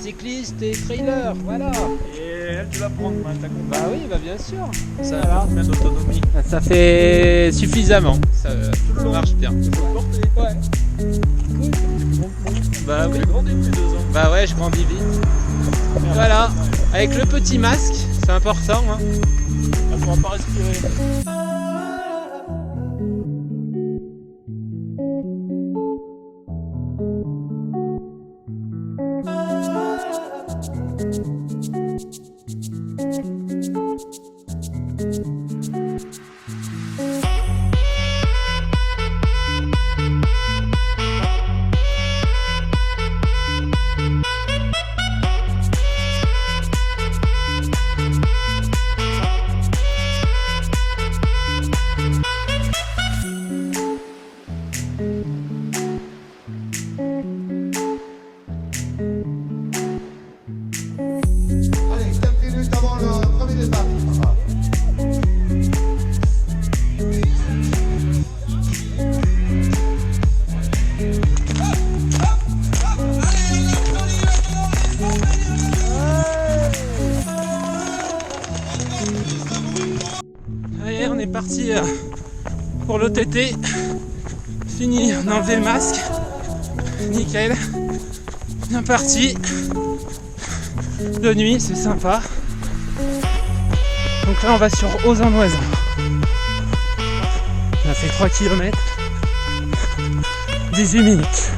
Cycliste et trailer, voilà. Et elle, tu vas prendre ta compagne. Bah oui, bah bien sûr. Ça Voilà. a combien d'autonomie? Ça fait suffisamment, ça marche bien. Il faut le porter. Ouais. Cool. Bah oui. Tu grandis depuis 2 ans. Bah ouais, je grandis vite. Voilà, avec le petit masque, c'est important. Hein. Elle pourra pas respirer. Allez, 5 minutes avant le premier départ. Allez, on est parti pour l'OTT. Fini d'enlever le masque. Nickel. Bien parti. De nuit, c'est sympa. Donc là, on va sur Auzan-Loisan. On a fait 3 km. 18 minutes.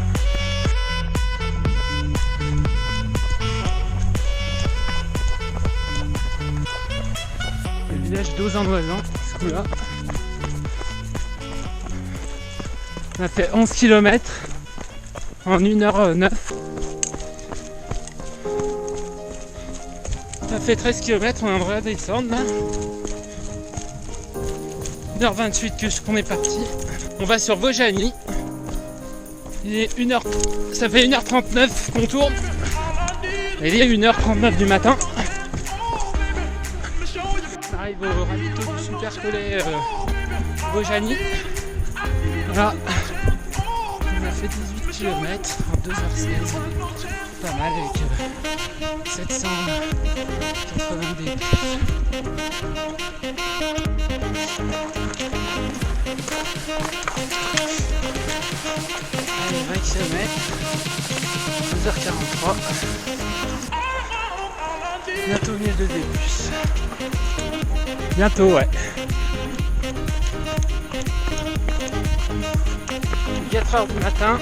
Le village d'Auzan-Loisan, ce coup-là. On a fait 11 km en 1h09. On a fait 13 km, on aimerait descendre là. 1h28 qu'on est parti. On va sur Vaujany. Il est 1h... Ça fait 1h39 qu'on tourne. Et il est 1h39 du matin. On arrive au ravito du super collet Vaujany. Là, on a fait 18 km en 2h16. Pas mal avec 780 débits. Allez, 20 km, 2h43. Bientôt au milieu de début. Bientôt, ouais. 4h du matin.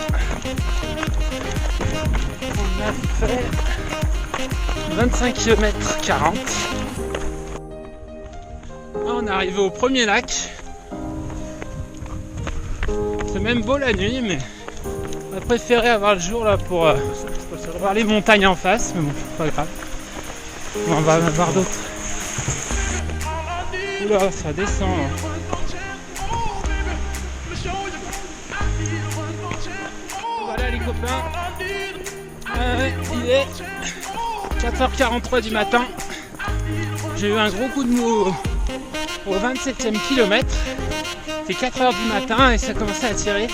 On a fait 25 km 40. Là, on est arrivé au premier lac. C'est même beau la nuit, mais on a préféré avoir le jour là pour voir les montagnes en face, mais bon, pas grave. On va en avoir d'autres. Oula, ça descend. Voilà les copains. Il est 4h43 du matin. J'ai eu un gros coup de mou au 27e kilomètre. C'est 4h du matin et ça commençait à tirer.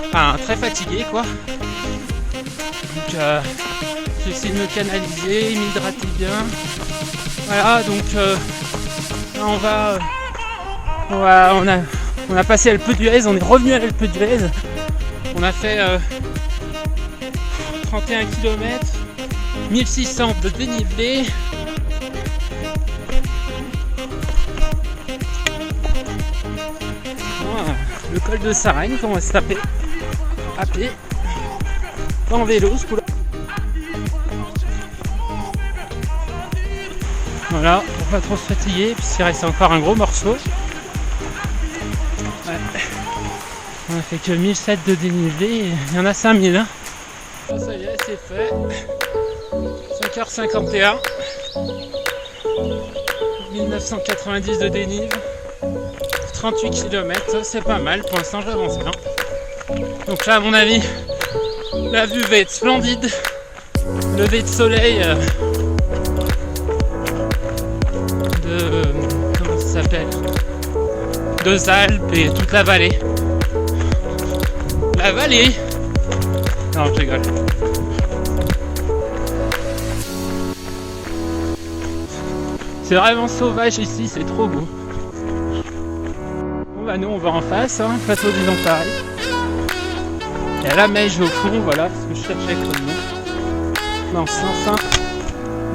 Enfin, très fatigué quoi. Donc j'ai essayé de me canaliser, m'hydrater bien. Voilà, donc là, on a passé Alpe d'Huez, on est revenu à Alpe d'Huez. On a fait 31 km, 1600 de dénivelé. Voilà, le col de Saragne, qu'on va se taper à pied, pas en vélo ce coup-là. Voilà, pour pas trop se fatiguer, puisqu'il reste encore un gros morceau. Ouais. On a fait que 1007 de dénivelé, il y en a 5000. Hein. Bon, ça y est, c'est fait. 5h51. 1990 de dénive. 38 km, c'est pas mal, pour l'instant j'avance bien. Donc là à mon avis, la vue va être splendide. Lever de soleil comment ça s'appelle, deux Alpes et toute la vallée. La vallée, Non, je rigole. C'est vraiment sauvage ici, c'est trop beau. Bon bah nous on va en face, hein, plateau des Emparies. Il y a la Meige au fond, voilà ce que je cherchais comme nom. Non, c'est enfin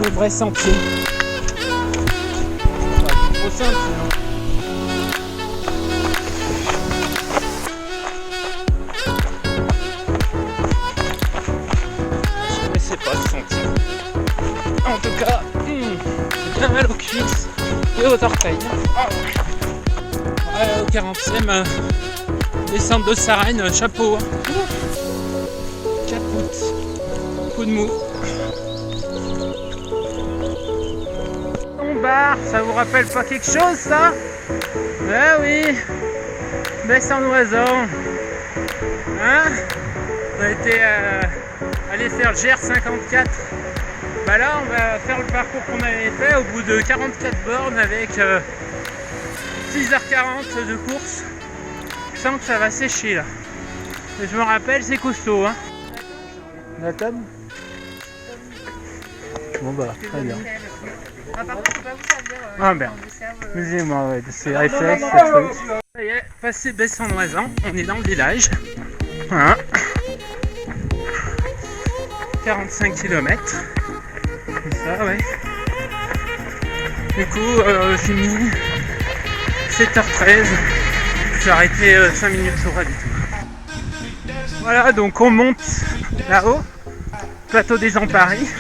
le vrai sentier. Ouais, trop simple sinon. Je connaissais pas ce sentier. En tout cas, j'ai bien mal aux cuisses et aux orteils. Ouais, au 40e, descente de Sarenne, chapeau. Capoute. Coup de mou. Bar, ça vous rappelle pas quelque chose ça? Ah oui, Baie-Saint-Oisan. Hein? On a été allé faire le GR54. Bah là on va faire le parcours qu'on avait fait au bout de 44 bornes avec 6h40 de course. Je sens que ça va sécher là. Et je me rappelle, c'est costaud hein. La table? Bon bah très bien. Ah, par contre, je peux pas vous servir. Ah merde. Excusez-moi, ouais, c'est réflexe, ce truc. Ça y est, passé Baie-Saint-Oisan, on est dans le village. Voilà. 45 km. Comme ça, ouais. Du coup, j'ai mis 7h13. J'ai arrêté 5 minutes au ras du tout. Voilà, donc on monte là-haut, plateau des Emparies.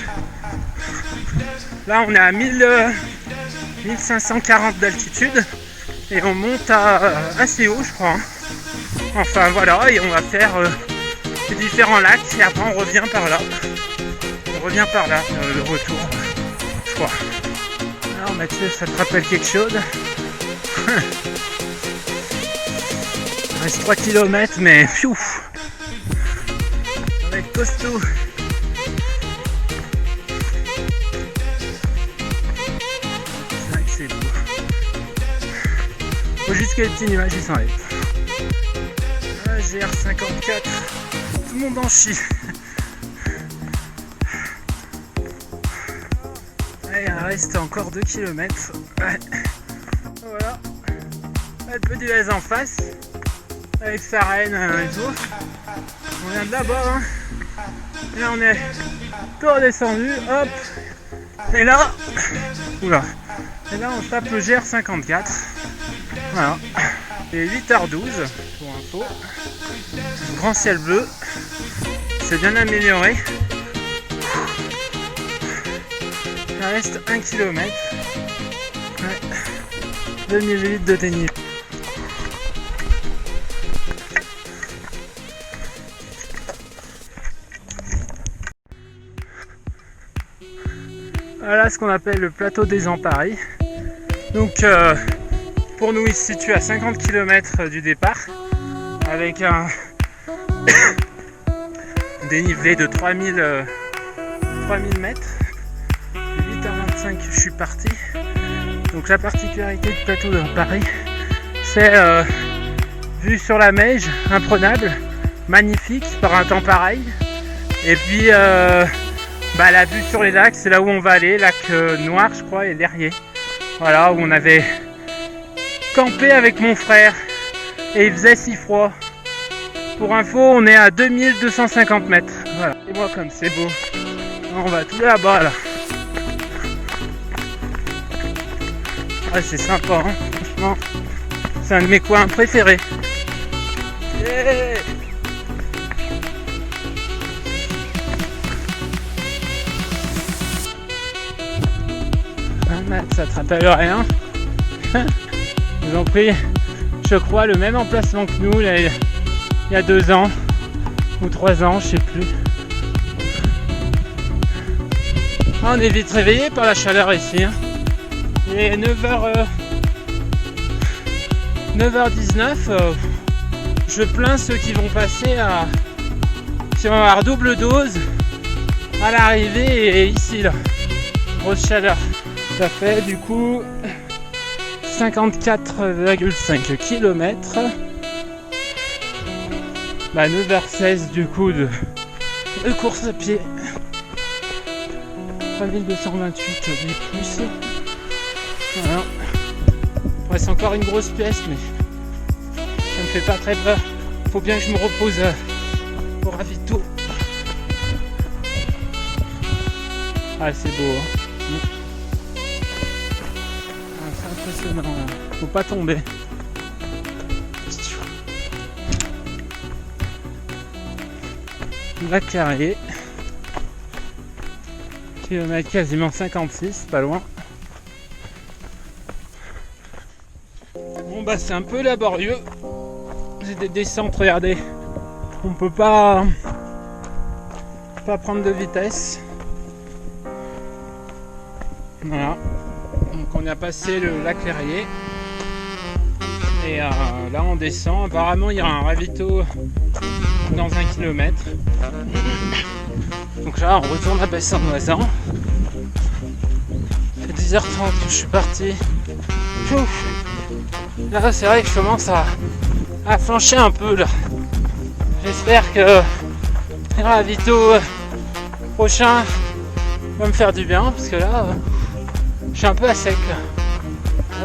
Là, on est à 1540 d'altitude et on monte à assez haut, je crois. Enfin voilà, et on va faire les différents lacs et après on revient par là. On revient par là, le retour, je crois. Alors Mathieu, ça te rappelle quelque chose? Il reste 3 km, mais pfiou, ça va être costaud. C'est beau. Faut juste que les petites images ils s'enlèvent. Ah, GR54, tout le monde en chie. Et il reste encore 2 km. Ouais. Voilà. Le petit village en face. Avec Sarenne et tout. On vient de là-bas. Hein. Et on est tout redescendu. Hop. Et là. Oula. Et là on tape le GR54. Voilà. Et 8h12 pour info. Grand ciel bleu. C'est bien amélioré. Il reste 1 km. Ouais. 2008 de tennis. Voilà ce qu'on appelle le plateau des Emparies. Donc pour nous il se situe à 50 km du départ avec un dénivelé de 3000 mètres. 8h25 je suis parti. Donc la particularité du plateau d'Emparies, c'est vue sur la Meige, imprenable, magnifique par un temps pareil. Et puis la vue sur les lacs, c'est là où on va aller, lac Noir je crois et L'Herrier. Voilà, où on avait campé avec mon frère et il faisait si froid. Pour info, on est à 2250 mètres. Voilà, et moi comme c'est beau. On va tout là-bas là. Ouais, c'est sympa, hein, franchement. C'est un de mes coins préférés. Yeah. Ça te rappelle rien? Ils ont pris, je crois, le même emplacement que nous là, il y a 2 ans ou 3 ans, je sais plus. Ah, on est vite réveillé par la chaleur ici. Hein. Il est 9h19. Je plains ceux qui vont passer qui vont avoir double dose à l'arrivée et ici là. Grosse chaleur. Ça fait du coup 54,5 km. 9h16 du coup de course à pied. 3228 des plus. Voilà. Ouais, c'est encore une grosse pièce, mais ça me fait pas très peur. Faut bien que je me repose au ravito. Ah, c'est beau, hein. Ah, c'est impressionnant, hein. Faut pas tomber. Lac Clairier. Kilomètre quasiment 56, pas loin. Bon bah c'est un peu laborieux. C'est des descentes, regardez. On peut pas prendre de vitesse. Voilà. Donc on a passé le lac Clairier. Et là on descend. Apparemment il y a un ravito dans 1 kilomètre. Donc là on retourne à Baie-Saint-Oisan. Ça fait 10h30 que je suis parti. Ouf. Là c'est vrai que je commence à flancher un peu là. J'espère que le ravito prochain va me faire du bien parce que là je suis un peu à sec là.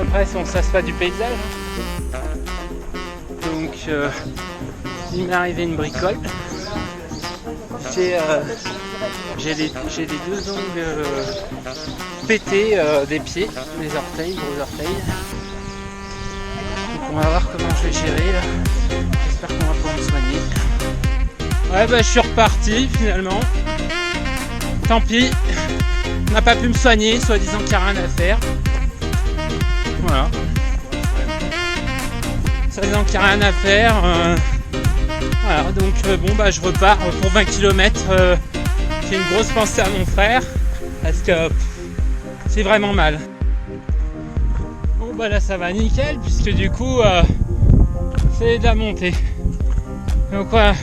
Après on se lasse pas du paysage. Donc il m'est arrivé une bricole. J'ai les deux ongles pétés des pieds, les orteils, gros orteils. Donc on va voir comment je vais gérer là. J'espère qu'on va pouvoir me soigner. Ouais bah je suis reparti finalement. Tant pis. On n'a pas pu me soigner, soi-disant qu'il n'y a rien à faire. Voilà. Soi-disant qu'il n'y a rien à faire. Voilà, donc bon bah je repars pour 20 km. J'ai une grosse pensée à mon frère. Parce que c'est vraiment mal. Bon bah là ça va nickel puisque du coup c'est de la montée. Donc voilà.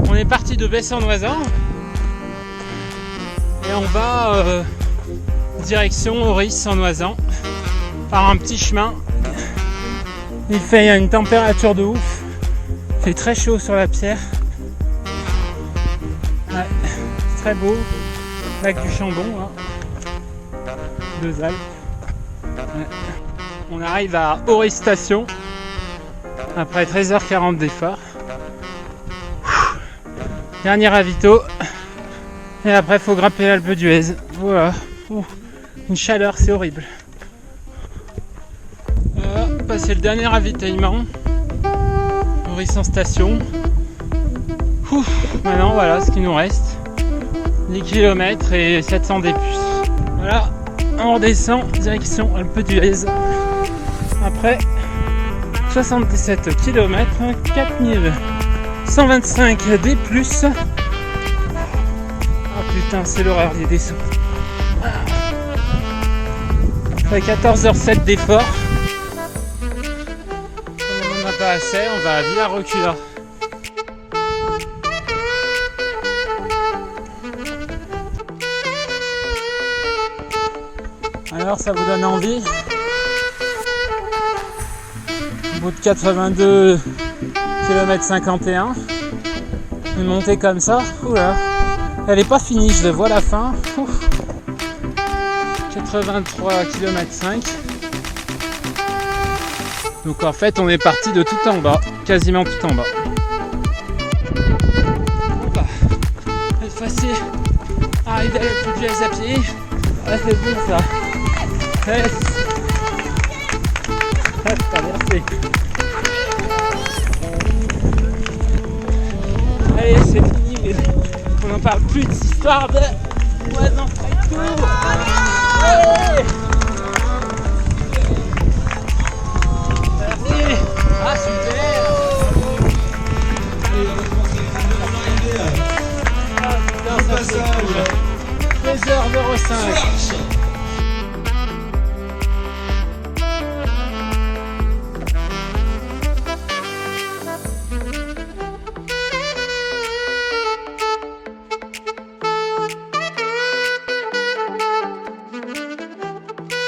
On est parti de Baie-Saint-Oisan. Et on va direction Oris-en-Oisan par un petit chemin. Il fait une température de ouf. Il fait très chaud sur la pierre. Ouais, c'est très beau. Lac du Chambon, là. Deux Alpes. Ouais. On arrive à Oris Station après 13h40 d'effort. Dernier ravito. Et après, il faut grimper l'Alpe d'Huez. Voilà. Une chaleur, c'est horrible. Passer le dernier ravitaillement. Oris en station. Maintenant, voilà ce qu'il nous reste. 10 km et 700 des puces. Voilà. On redescend direction Alpe d'Huez. Après 77 km, 4125 des plus. Putain, c'est l'horreur des dessous. Ça fait 14h07 d'effort. Comme on n'en a pas assez, on va à Villa-Recula. Alors, ça vous donne envie? Au bout de 82 km 51, une montée comme ça, oula. Elle est pas finie, je le vois la fin. 83 km 5. Donc en fait on est parti de tout en bas, quasiment tout en bas. Bah, cette fois-ci, arriver à l'Alpe d'Huez à pied. Ah c'est bon ça. Yes. Ah, merci. Allez c'est fini. On n'en parle plus de cette histoire de Oisan Strike Tour. Allez. Merci. Ah super. Ah putain ça c'est cool. 13h05.